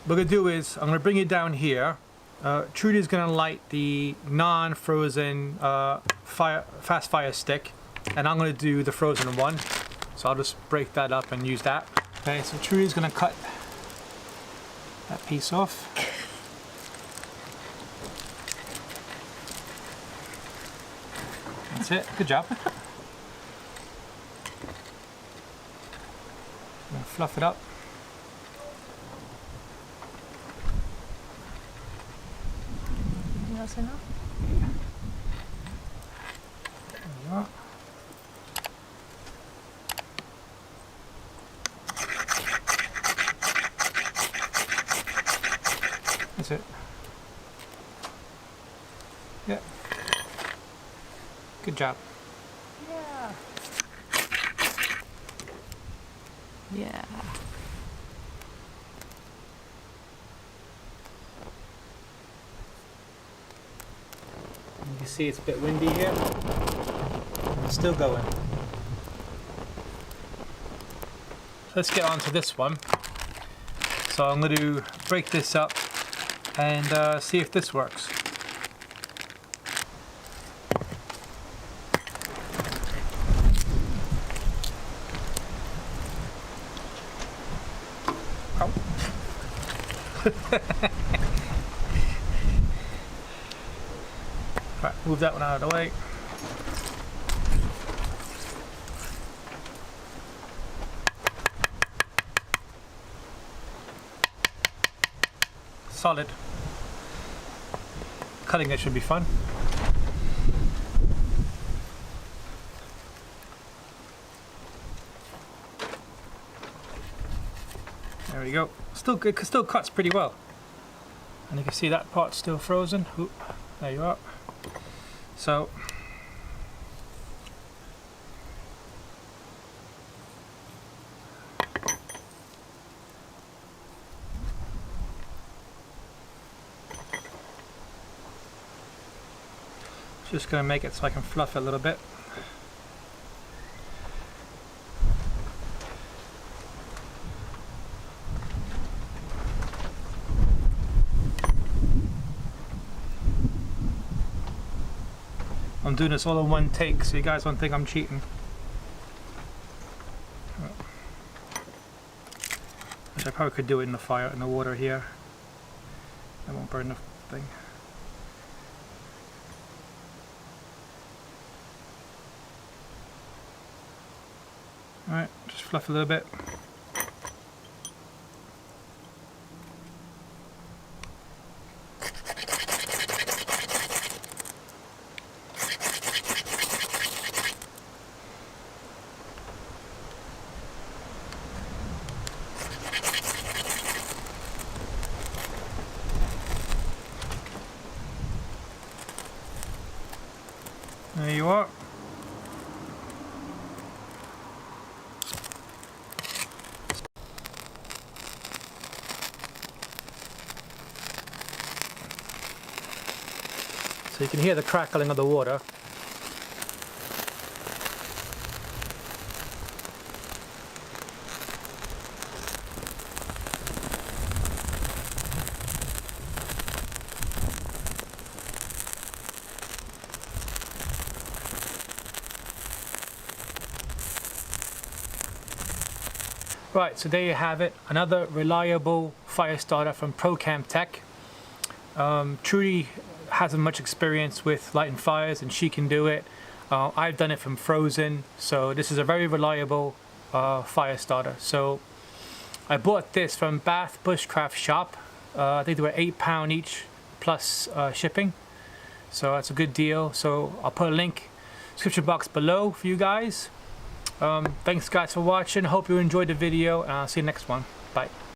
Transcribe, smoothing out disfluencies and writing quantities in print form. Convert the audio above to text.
what we're gonna do is I'm gonna bring it down here. Trudy's gonna light the non-frozen fast fire stick, and I'm gonna do the frozen one. So I'll just break that up and use that. Okay, so Trudy's gonna cut that piece off. That's it. Good job. I'm gonna fluff it up. That's enough. There you are. That's it. Yeah. Good job. Yeah. Yeah. You can see it's a bit windy here. It's still going. Let's get on to this one. So I'm going to break this up and see if this works. Oh. Right, move that one out of the way. Solid. Cutting it should be fun. There we go. Still cuts pretty well. And you can see that part's still frozen. Oop, there you are. So just going to make it so I can fluff it a little bit. I'm doing this all in one take, so you guys won't think I'm cheating. Which I probably could do it in the fire, in the water here. I won't burn the thing. Alright, just fluff a little bit. There you are. So you can hear the crackling of the water. Right, so there you have it, another reliable fire starter from Procamptek. Trudy hasn't much experience with lighting fires and she can do it. I've done it from frozen, so this is a very reliable fire starter. So I bought this from Bath Bushcraft shop. I think they were £8 each plus shipping, so that's a good deal. So I'll put a link description box below for you guys. Thanks guys for watching. Hope you enjoyed the video, and I'll see you next one. Bye.